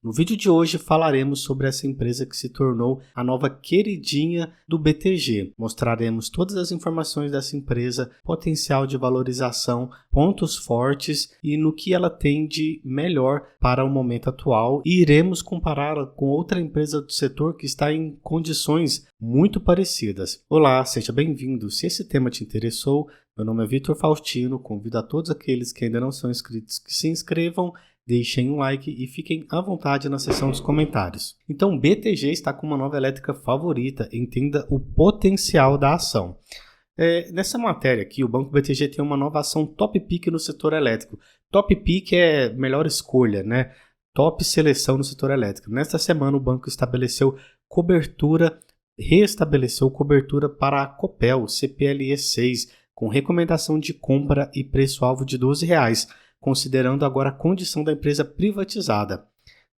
No vídeo de hoje falaremos sobre essa empresa que se tornou a nova queridinha do BTG. Mostraremos todas as informações dessa empresa, potencial de valorização, pontos fortes e no que ela tem de melhor para o momento atual. E iremos compará-la com outra empresa do setor que está em condições muito parecidas. Olá, seja bem-vindo. Se esse tema te interessou, meu nome é Vitor Faustino. Convido a todos aqueles que ainda não são inscritos que se inscrevam, deixem um like e fiquem à vontade na seção dos comentários. Então, o BTG está com uma nova elétrica favorita, entenda o potencial da ação. Nessa matéria aqui, o Banco BTG tem uma nova ação top pick no setor elétrico. Top pick é melhor escolha, né? Top seleção no setor elétrico. Nesta semana, o banco reestabeleceu cobertura para a Copel CPLE 6, com recomendação de compra e preço-alvo de R$ 12, considerando agora a condição da empresa privatizada.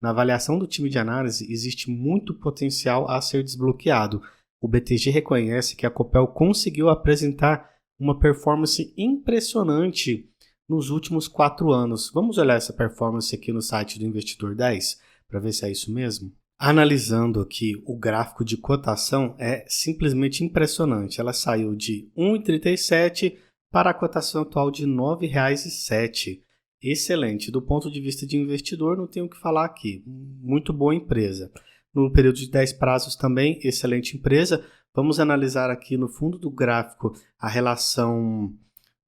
Na avaliação do time de análise, existe muito potencial a ser desbloqueado. O BTG reconhece que a Copel conseguiu apresentar uma performance impressionante nos últimos 4 anos. Vamos olhar essa performance aqui no site do Investidor 10 para ver se é isso mesmo? Analisando aqui o gráfico de cotação, é simplesmente impressionante. Ela saiu de R$ 1,37 para a cotação atual de R$ 9,07. Excelente. Do ponto de vista de investidor, não tenho o que falar aqui. Muito boa empresa. No período de 10 prazos também, excelente empresa. Vamos analisar aqui no fundo do gráfico a relação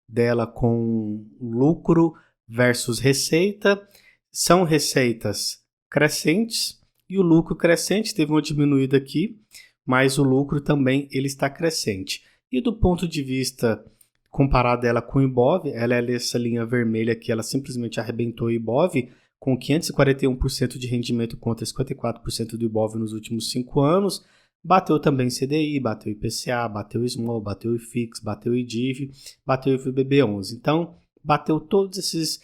dela com lucro versus receita. São receitas crescentes e o lucro crescente teve uma diminuída aqui, mas o lucro também ele está crescente. E do ponto de vista comparado ela com o Ibov, ela é essa linha vermelha que ela simplesmente arrebentou o Ibov, com 541% de rendimento contra 54% do Ibov nos últimos 5 anos. Bateu também CDI, bateu IPCA, bateu Small, bateu IFIX, bateu IDIV, bateu IFBB11. Então, bateu todos esses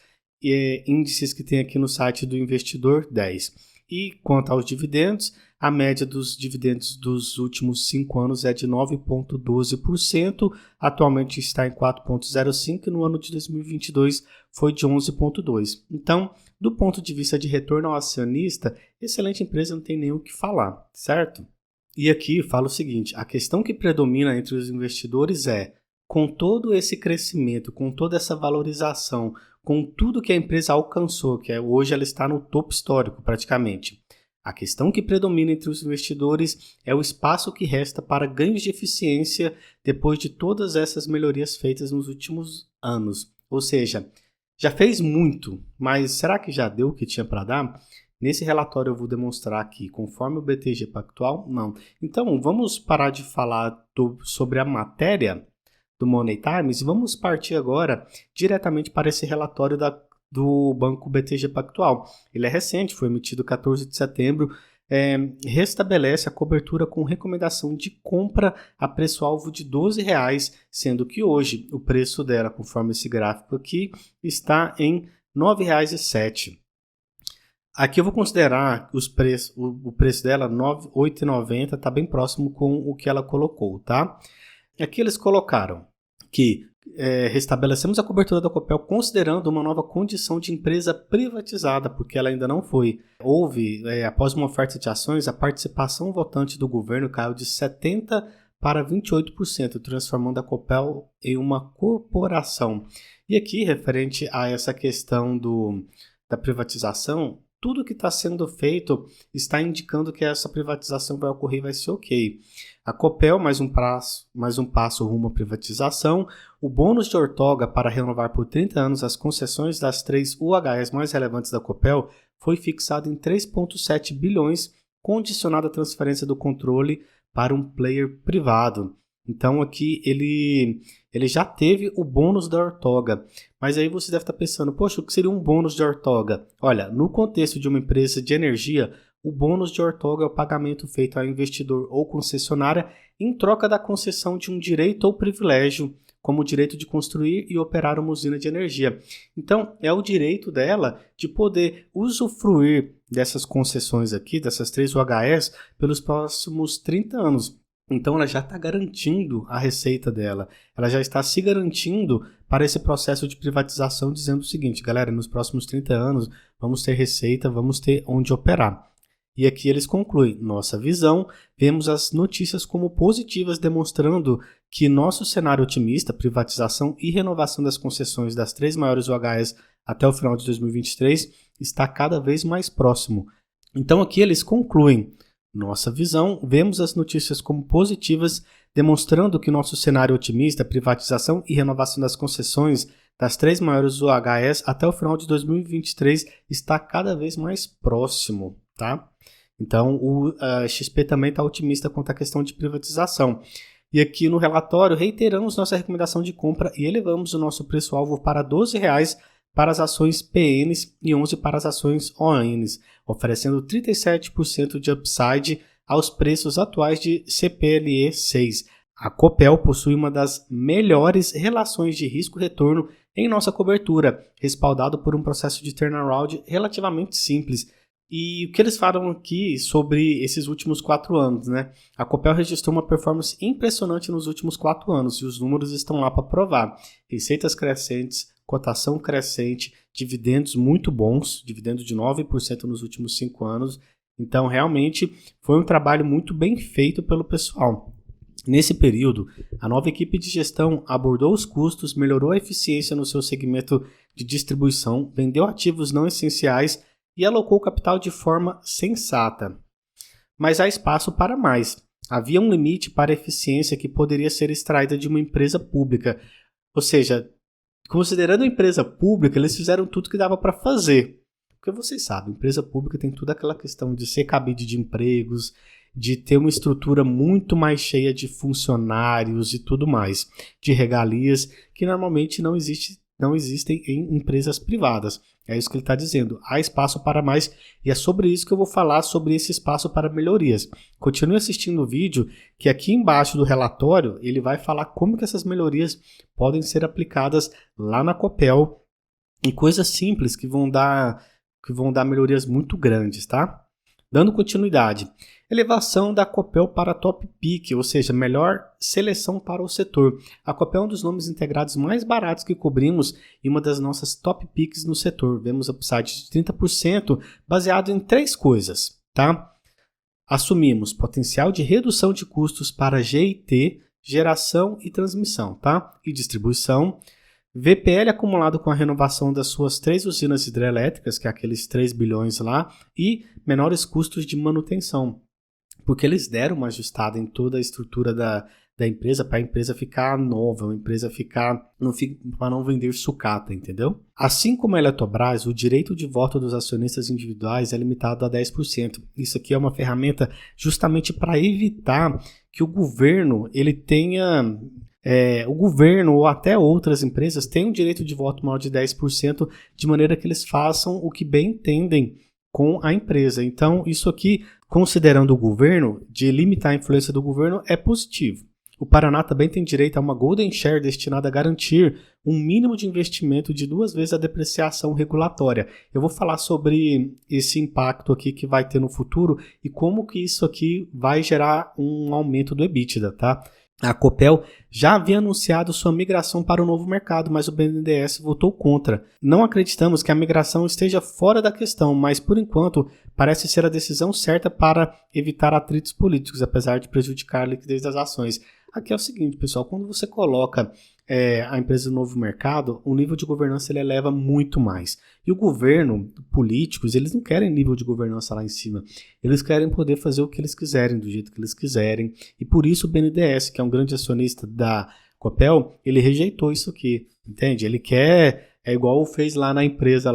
índices que tem aqui no site do Investidor 10. E quanto aos dividendos, a média dos dividendos dos últimos 5 anos é de 9,12%, atualmente está em 4,05% e no ano de 2022 foi de 11,2%. Então, do ponto de vista de retorno ao acionista, excelente empresa, não tem nem o que falar, certo? E aqui falo o seguinte, a questão que predomina entre os investidores é, com todo esse crescimento, com toda essa valorização, com tudo que a empresa alcançou, que hoje ela está no topo histórico praticamente. A questão que predomina entre os investidores é o espaço que resta para ganhos de eficiência depois de todas essas melhorias feitas nos últimos anos. Ou seja, já fez muito, mas será que já deu o que tinha para dar? Nesse relatório eu vou demonstrar aqui, conforme o BTG Pactual, não. Então, vamos parar de falar sobre a matéria do Money Times e vamos partir agora diretamente para esse relatório do Banco BTG Pactual. Ele é recente, foi emitido 14 de setembro, restabelece a cobertura com recomendação de compra a preço-alvo de R$ 12, sendo que hoje o preço dela, conforme esse gráfico aqui, está em R$ 9,07. Aqui eu vou considerar o preço dela, R$ 8,90, está bem próximo com o que ela colocou, tá? Aqui eles colocaram que restabelecemos a cobertura da Copel considerando uma nova condição de empresa privatizada, porque ela ainda não foi. Após uma oferta de ações, a participação votante do governo caiu de 70% para 28%, transformando a Copel em uma corporação. E aqui, referente a essa questão da privatização, tudo que está sendo feito está indicando que essa privatização vai ocorrer e vai ser ok. A Copel, mais um passo rumo à privatização. O bônus de outorga para renovar por 30 anos as concessões das 3 UHS mais relevantes da Copel foi fixado em 3,7 bilhões, condicionado à transferência do controle para um player privado. Então aqui ele já teve o bônus da outorga, mas aí você deve estar pensando, poxa, o que seria um bônus de outorga? Olha, no contexto de uma empresa de energia, o bônus de outorga é o pagamento feito ao investidor ou concessionária em troca da concessão de um direito ou privilégio, como o direito de construir e operar uma usina de energia. Então, é o direito dela de poder usufruir dessas concessões aqui, dessas 3 UHS, pelos próximos 30 anos. Então ela já está garantindo a receita dela, ela já está se garantindo para esse processo de privatização, dizendo o seguinte: galera, nos próximos 30 anos vamos ter receita, vamos ter onde operar. E aqui eles concluem: nossa visão, vemos as notícias como positivas, demonstrando que nosso cenário otimista, privatização e renovação das concessões das 3 maiores UHS até o final de 2023, está cada vez mais próximo. Então aqui eles concluem: nossa visão, vemos as notícias como positivas, demonstrando que nosso cenário otimista, privatização e renovação das concessões das 3 maiores UHS até o final de 2023 está cada vez mais próximo, tá? Então, o XP também está otimista quanto à questão de privatização. E aqui no relatório, reiteramos nossa recomendação de compra e elevamos o nosso preço-alvo para R$ 12,00 para as ações PNs e 11 para as ações ONs, oferecendo 37% de upside aos preços atuais de CPLE 6. A Copel possui uma das melhores relações de risco-retorno em nossa cobertura, respaldado por um processo de turnaround relativamente simples. E o que eles falam aqui sobre esses últimos 4 anos, né? A Copel registrou uma performance impressionante nos últimos 4 anos e os números estão lá para provar. Receitas crescentes, cotação crescente, dividendos muito bons, dividendo de 9% nos últimos 5 anos. Então, realmente, foi um trabalho muito bem feito pelo pessoal. Nesse período, a nova equipe de gestão abordou os custos, melhorou a eficiência no seu segmento de distribuição, vendeu ativos não essenciais e alocou capital de forma sensata. Mas há espaço para mais. Havia um limite para a eficiência que poderia ser extraída de uma empresa pública. Ou seja, considerando a empresa pública, eles fizeram tudo que dava para fazer. Porque vocês sabem, empresa pública tem toda aquela questão de ser cabide de empregos, de ter uma estrutura muito mais cheia de funcionários e tudo mais, de regalias, que normalmente não existem em empresas privadas. É isso que ele está dizendo. Há espaço para mais e é sobre isso que eu vou falar, sobre esse espaço para melhorias. Continue assistindo o vídeo, que aqui embaixo do relatório ele vai falar como que essas melhorias podem ser aplicadas lá na Copel em coisas simples que vão dar melhorias muito grandes, tá? Dando continuidade. Elevação da Copel para Top Pick, ou seja, melhor seleção para o setor. A Copel é um dos nomes integrados mais baratos que cobrimos e uma das nossas top picks no setor. Vemos upside de 30% baseado em 3 coisas, tá? Assumimos potencial de redução de custos para GIT, geração e transmissão, tá? E distribuição. VPL acumulado com a renovação das suas 3 usinas hidrelétricas, que é aqueles 3 bilhões lá, e menores custos de manutenção. Porque eles deram uma ajustada em toda a estrutura da empresa para a empresa ficar nova, a empresa para não vender sucata, entendeu? Assim como a Eletrobras, o direito de voto dos acionistas individuais é limitado a 10%. Isso aqui é uma ferramenta justamente para evitar que o governo ele tenha... o governo ou até outras empresas tenham direito de voto maior de 10%, de maneira que eles façam o que bem entendem com a empresa. Então, isso aqui, considerando o governo, de limitar a influência do governo, é positivo. O Paraná também tem direito a uma Golden Share destinada a garantir um mínimo de investimento de 2 vezes a depreciação regulatória. Eu vou falar sobre esse impacto aqui que vai ter no futuro e como que isso aqui vai gerar um aumento do EBITDA, tá? A Copel já havia anunciado sua migração para o novo mercado, mas o BNDES votou contra. Não acreditamos que a migração esteja fora da questão, mas por enquanto parece ser a decisão certa para evitar atritos políticos, apesar de prejudicar a liquidez das ações. Aqui é o seguinte, pessoal, quando você coloca a empresa no novo mercado, o nível de governança ele eleva muito mais. E o governo, políticos, eles não querem nível de governança lá em cima. Eles querem poder fazer o que eles quiserem, do jeito que eles quiserem. E por isso o BNDES, que é um grande acionista da Copel, ele rejeitou isso aqui, entende? Ele quer, é igual fez lá na empresa,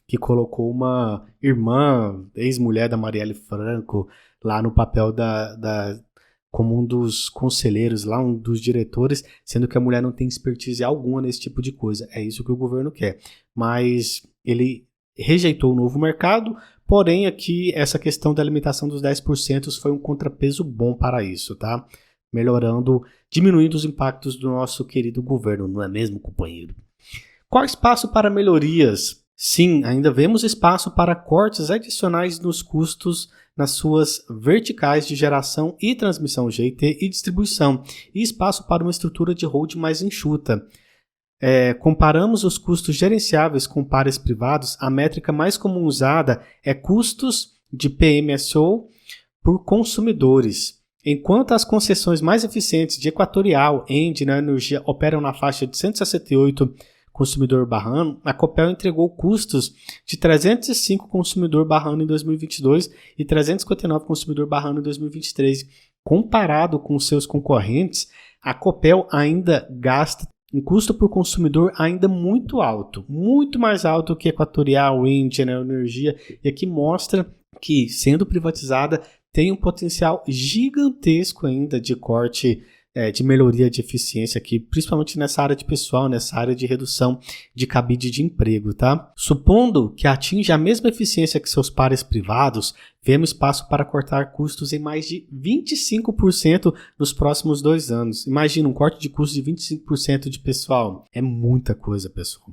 que colocou uma irmã, ex-mulher da Marielle Franco, lá no papel como um dos conselheiros lá, um dos diretores, sendo que a mulher não tem expertise alguma nesse tipo de coisa. É isso que o governo quer. Mas ele rejeitou o novo mercado, porém aqui essa questão da limitação dos 10% foi um contrapeso bom para isso, tá? Diminuindo os impactos do nosso querido governo, não é mesmo, companheiro? Qual espaço para melhorias Sim, ainda vemos espaço para cortes adicionais nos custos nas suas verticais de geração e transmissão GT e distribuição, e espaço para uma estrutura de holding mais enxuta. Comparamos os custos gerenciáveis com pares privados, a métrica mais comum usada é custos de PMSO por consumidores. Enquanto as concessões mais eficientes de Equatorial, Engie e Neoenergia operam na faixa de 168 consumidor barra ano, a Copel entregou custos de 305 consumidor barra ano em 2022 e 359 consumidor barra ano em 2023. Comparado com seus concorrentes, a Copel ainda gasta um custo por consumidor ainda muito alto, muito mais alto que Equatorial, Engie, Neoenergia, e aqui mostra que, sendo privatizada, tem um potencial gigantesco ainda de corte, de melhoria de eficiência aqui, principalmente nessa área de pessoal, nessa área de redução de cabide de emprego, tá? Supondo que atinja a mesma eficiência que seus pares privados, vemos espaço para cortar custos em mais de 25% nos próximos 2 anos. Imagina um corte de custo de 25% de pessoal. É muita coisa, pessoal.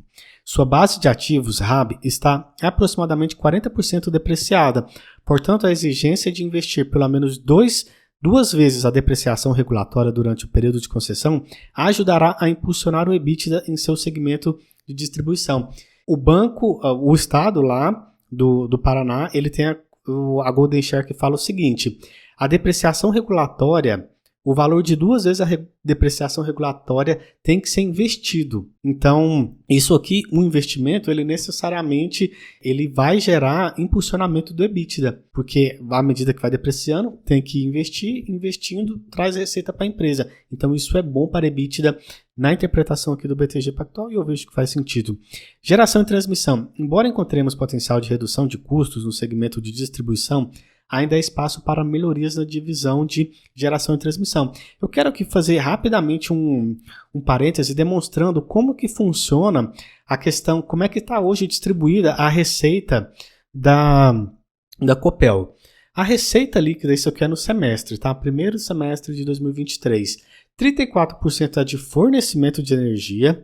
Sua base de ativos, RAB, está aproximadamente 40% depreciada. Portanto, a exigência de investir pelo menos duas vezes a depreciação regulatória durante o período de concessão ajudará a impulsionar o EBITDA em seu segmento de distribuição. O banco, o estado lá do Paraná, ele tem a Golden Share que fala o seguinte: a depreciação regulatória, o valor de 2 vezes a depreciação regulatória tem que ser investido. Então, isso aqui, um investimento, ele necessariamente ele vai gerar impulsionamento do EBITDA, porque à medida que vai depreciando, tem que investir, investindo, traz receita para a empresa. Então, isso é bom para a EBITDA na interpretação aqui do BTG Pactual e eu vejo que faz sentido. Geração e transmissão. Embora encontremos potencial de redução de custos no segmento de distribuição, ainda há espaço para melhorias na divisão de geração e transmissão. Eu quero aqui fazer rapidamente um parêntese demonstrando como que funciona a questão, como é que está hoje distribuída a receita da Copel. A receita líquida, isso aqui é no semestre, tá? Primeiro semestre de 2023. 34% é de fornecimento de energia,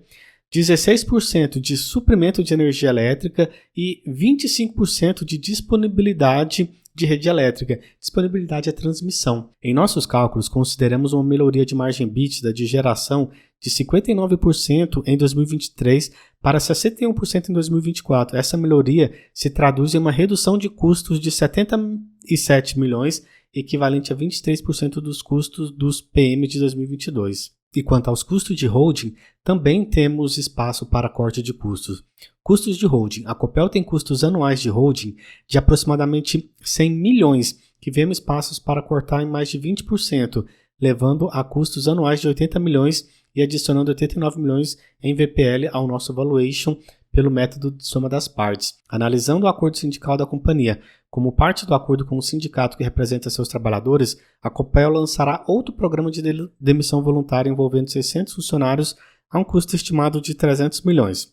16% de suprimento de energia elétrica e 25% de disponibilidade de rede elétrica. Disponibilidade é transmissão. Em nossos cálculos, consideramos uma melhoria de margem EBITDA de geração de 59% em 2023 para 61% em 2024. Essa melhoria se traduz em uma redução de custos de 77 milhões, equivalente a 23% dos custos dos PM de 2022. E quanto aos custos de holding, também temos espaço para corte de custos. Custos de holding. A Copel tem custos anuais de holding de aproximadamente 100 milhões, que vemos espaços para cortar em mais de 20%, levando a custos anuais de 80 milhões e adicionando 89 milhões em VPL ao nosso valuation pelo método de soma das partes. Analisando o acordo sindical da companhia, como parte do acordo com o sindicato que representa seus trabalhadores, a Copel lançará outro programa de demissão voluntária envolvendo 600 funcionários a um custo estimado de 300 milhões.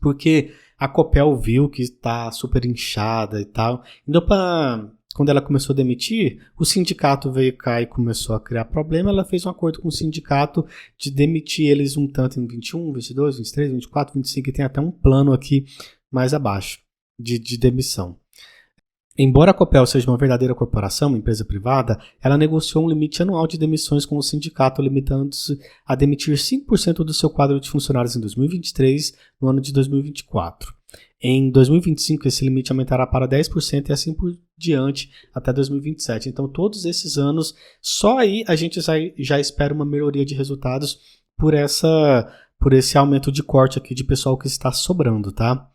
Porque a Copel viu que está super inchada e tal. Então, quando ela começou a demitir, o sindicato veio cá e começou a criar problema. Ela fez um acordo com o sindicato de demitir eles um tanto em 21, 22, 23, 24, 25, e tem até um plano aqui mais abaixo de demissão. Embora a Copel seja uma verdadeira corporação, uma empresa privada, ela negociou um limite anual de demissões com o sindicato, limitando-se a demitir 5% do seu quadro de funcionários em 2023, no ano de 2024. Em 2025, esse limite aumentará para 10% e assim por diante até 2027. Então, todos esses anos, só aí a gente já espera uma melhoria de resultados por esse aumento de corte aqui de pessoal que está sobrando, tá?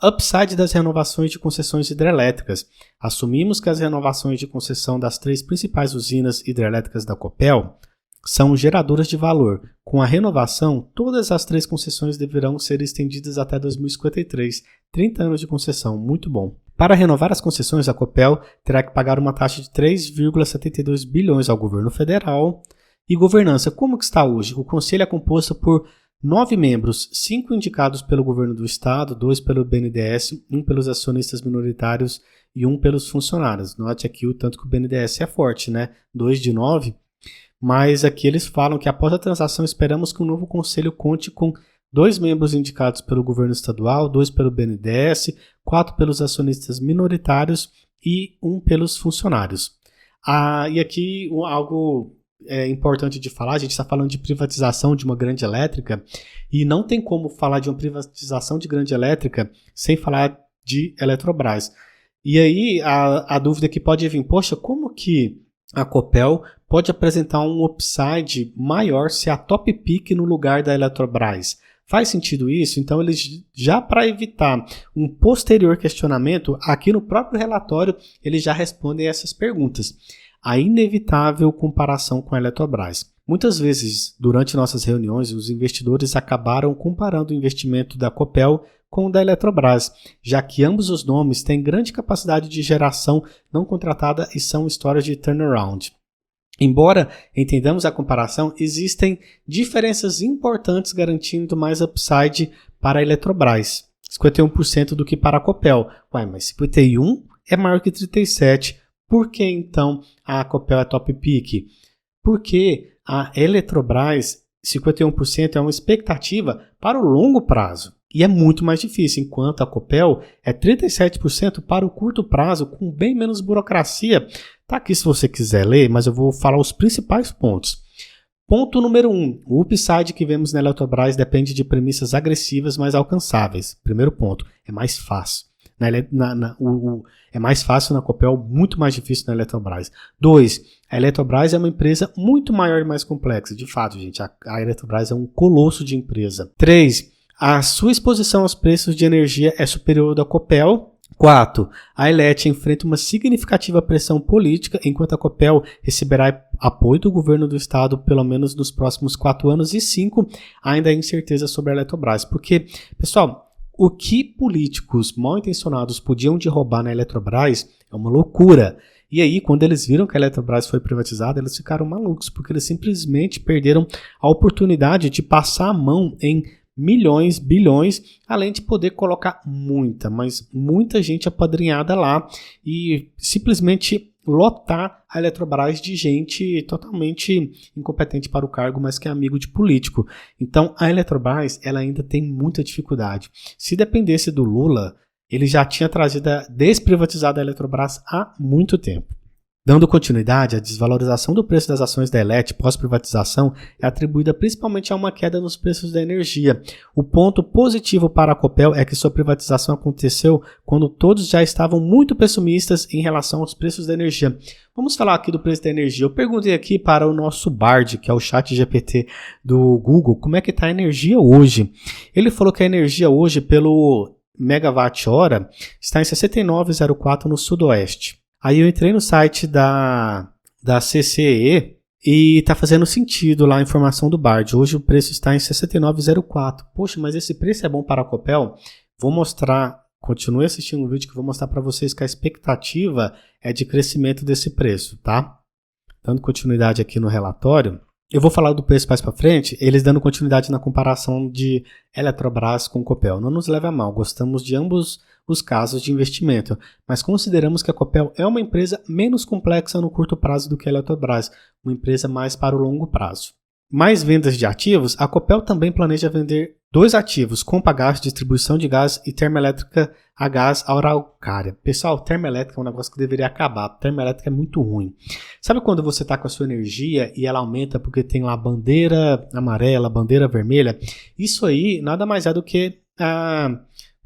Upside das renovações de concessões hidrelétricas. Assumimos que as renovações de concessão das 3 principais usinas hidrelétricas da Copel são geradoras de valor. Com a renovação, todas as 3 concessões deverão ser estendidas até 2053. 30 anos de concessão, muito bom. Para renovar as concessões, a Copel terá que pagar uma taxa de 3,72 bilhões ao governo federal. E governança, como que está hoje? O conselho é composto por 9 membros, 5 indicados pelo governo do estado, 2 pelo BNDES, 1 pelos acionistas minoritários e 1 pelos funcionários. Note aqui o tanto que o BNDES é forte, né? 2 de 9. Mas aqui eles falam que após a transação esperamos que o novo conselho conte com 2 membros indicados pelo governo estadual, 2 pelo BNDES, 4 pelos acionistas minoritários e 1 pelos funcionários. E aqui algo importante de falar, a gente está falando de privatização de uma grande elétrica e não tem como falar de uma privatização de grande elétrica sem falar de Eletrobras. E aí a dúvida que pode vir, poxa, como que a Copel pode apresentar um upside maior se a Top Pick no lugar da Eletrobras? Faz sentido isso? Então, eles já para evitar um posterior questionamento, aqui no próprio relatório, eles já respondem essas perguntas. A inevitável comparação com a Eletrobras. Muitas vezes, durante nossas reuniões, os investidores acabaram comparando o investimento da Copel com o da Eletrobras, já que ambos os nomes têm grande capacidade de geração não contratada e são histórias de turnaround. Embora entendamos a comparação, existem diferenças importantes garantindo mais upside para a Eletrobras, 51% do que para a Copel. Mas 51 é maior que 37%. Por que então a Copel é top pick? Porque a Eletrobras, 51% é uma expectativa para o longo prazo. E é muito mais difícil, enquanto a Copel é 37% para o curto prazo, com bem menos burocracia. Tá aqui se você quiser ler, mas eu vou falar os principais pontos. Ponto número 1. O upside que vemos na Eletrobras depende de premissas agressivas, mas alcançáveis. Primeiro ponto, é mais fácil. É mais fácil na Copel, muito mais difícil na Eletrobras. 2. A Eletrobras é uma empresa muito maior e mais complexa. De fato, gente, a Eletrobras é um colosso de empresa. 3. A sua exposição aos preços de energia é superior ao da Copel. 4. A Elet enfrenta uma significativa pressão política, enquanto a Copel receberá apoio do governo do estado pelo menos nos próximos 4 anos. E 5. Ainda há incerteza sobre a Eletrobras. Porque, pessoal, o que políticos mal intencionados podiam derrubar na Eletrobras é uma loucura. E aí, quando eles viram que a Eletrobras foi privatizada, eles ficaram malucos, porque eles simplesmente perderam a oportunidade de passar a mão em milhões, bilhões, além de poder colocar muita gente apadrinhada lá e simplesmente lotar a Eletrobras de gente totalmente incompetente para o cargo, mas que é amigo de político. Então, a Eletrobras ela ainda tem muita dificuldade. Se dependesse do Lula, ele já tinha desprivatizado a Eletrobras há muito tempo. Dando continuidade, a desvalorização do preço das ações da Elet pós-privatização é atribuída principalmente a uma queda nos preços da energia. O ponto positivo para a Copel é que sua privatização aconteceu quando todos já estavam muito pessimistas em relação aos preços da energia. Vamos falar aqui do preço da energia. Eu perguntei aqui para o nosso Bard, que é o chat GPT do Google, como é que está a energia hoje. Ele falou que a energia hoje, pelo megawatt-hora, está em 69,04 no sudoeste. Aí eu entrei no site da CCE e tá fazendo sentido lá a informação do Bard. Hoje o preço está em 69,04. Poxa, mas esse preço é bom para a Copel? Vou mostrar, continue assistindo o vídeo que eu vou mostrar para vocês que a expectativa é de crescimento desse preço, tá? Dando continuidade aqui no relatório, eu vou falar do preço mais para frente, eles dando continuidade na comparação de Eletrobras com Copel. Não nos leve a mal, gostamos de ambos os casos de investimento, mas consideramos que a Copel é uma empresa menos complexa no curto prazo do que a Eletrobras, uma empresa mais para o longo prazo. Mais vendas de ativos, a Copel também planeja vender 2 ativos, Compagás, distribuição de gás, e Termoelétrica a gás Araucária. Pessoal, termoelétrica é um negócio que deveria acabar, termoelétrica é muito ruim. Sabe quando você está com a sua energia e ela aumenta porque tem lá bandeira amarela, bandeira vermelha? Isso aí nada mais é do que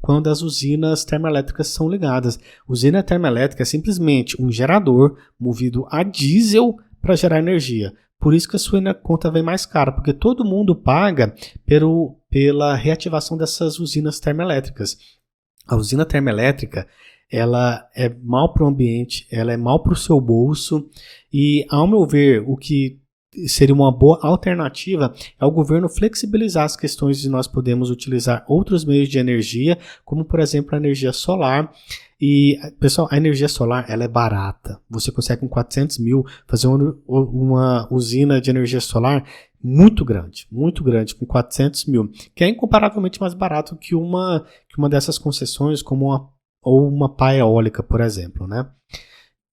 quando as usinas termoelétricas são ligadas. Usina termoelétrica é simplesmente um gerador movido a diesel para gerar energia. Por isso que a sua conta vem mais cara, porque todo mundo paga pela reativação dessas usinas termoelétricas. A usina termoelétrica, ela é mal para o ambiente, ela é mal para o seu bolso e, ao meu ver, o que seria uma boa alternativa é o governo flexibilizar as questões de nós podemos utilizar outros meios de energia, como por exemplo a energia solar. E, pessoal, a energia solar ela é barata. Você consegue com 400 mil fazer uma usina de energia solar muito grande, com 400 mil, que é incomparavelmente mais barato que uma dessas concessões, como uma pá eólica, por exemplo, né?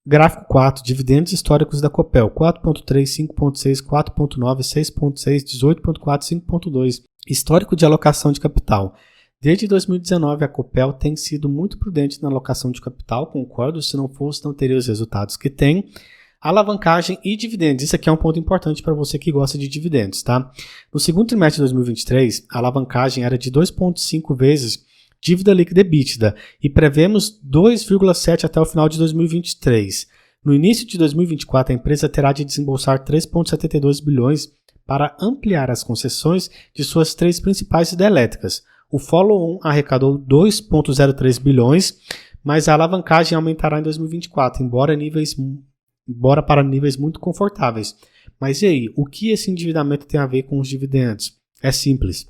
Gráfico 4, dividendos históricos da Copel, 4.3, 5.6, 4.9, 6.6, 18.4, 5.2. Histórico de alocação de capital. Desde 2019, a Copel tem sido muito prudente na alocação de capital, concordo, se não fosse, não teria os resultados que tem. Alavancagem e dividendos, isso aqui é um ponto importante para você que gosta de dividendos, tá? No segundo trimestre de 2023, a alavancagem era de 2,5 vezes dívida líquida EBITDA e prevemos 2,7 até o final de 2023. No início de 2024, a empresa terá de desembolsar 3,72 bilhões para ampliar as concessões de suas 3 principais hidrelétricas. O follow-on arrecadou 2,03 bilhões, mas a alavancagem aumentará em 2024, embora para níveis muito confortáveis. Mas e aí, o que esse endividamento tem a ver com os dividendos? É simples.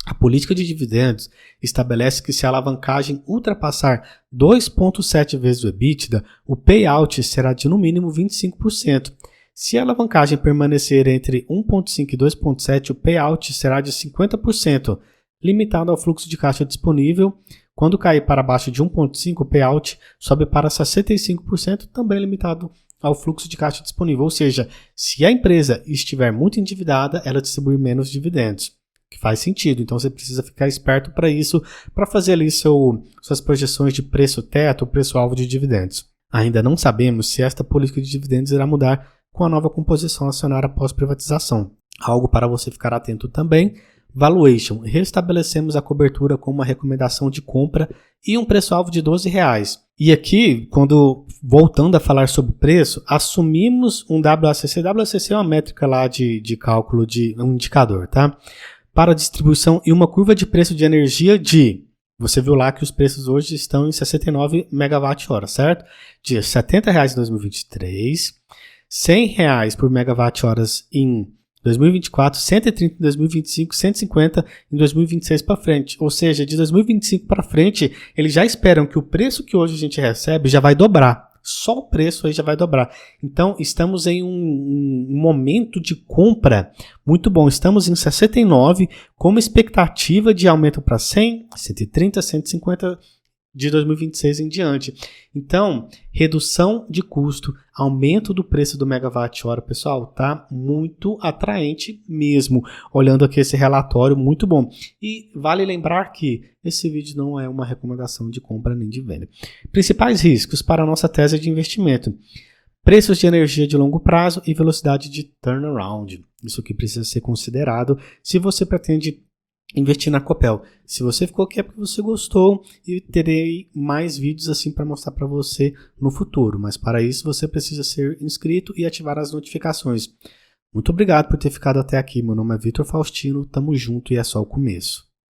A política de dividendos estabelece que se a alavancagem ultrapassar 2,7 vezes o EBITDA, o payout será de no mínimo 25%. Se a alavancagem permanecer entre 1,5 e 2,7, o payout será de 50%, limitado ao fluxo de caixa disponível. Quando cair para abaixo de 1,5, o payout sobe para 65%, também limitado ao fluxo de caixa disponível. Ou seja, se a empresa estiver muito endividada, ela distribui menos dividendos, que faz sentido. Então você precisa ficar esperto para isso, para fazer ali suas projeções de preço teto, preço-alvo de dividendos. Ainda não sabemos se esta política de dividendos irá mudar com a nova composição acionária pós-privatização. Algo para você ficar atento também. Valuation. Restabelecemos a cobertura com uma recomendação de compra e um preço-alvo de R$12. E aqui, voltando a falar sobre preço, assumimos um WACC. WACC é uma métrica lá de cálculo de um indicador, tá? Para distribuição e uma curva de preço de energia você viu lá que os preços hoje estão em 69 MWh, certo? De R$ 70 em 2023, R$ 100 por megawatt-hora em 2024, 130 em 2025, 150 em 2026 para frente. Ou seja, de 2025 para frente, eles já esperam que o preço que hoje a gente recebe já vai dobrar. Só o preço aí já vai dobrar. Então, estamos em um momento de compra muito bom. Estamos em 69, com uma expectativa de aumento para 100, 130, 150 de 2026 em diante. Então, redução de custo, aumento do preço do megawatt-hora, pessoal, tá muito atraente mesmo. Olhando aqui esse relatório, muito bom. E vale lembrar que esse vídeo não é uma recomendação de compra nem de venda. Principais riscos para a nossa tese de investimento: preços de energia de longo prazo e velocidade de turnaround. Isso aqui precisa ser considerado se você pretende investir na Copel. Se você ficou aqui é porque você gostou e terei mais vídeos assim para mostrar para você no futuro. Mas para isso você precisa ser inscrito e ativar as notificações. Muito obrigado por ter ficado até aqui. Meu nome é Vitor Faustino, tamo junto e é só o começo.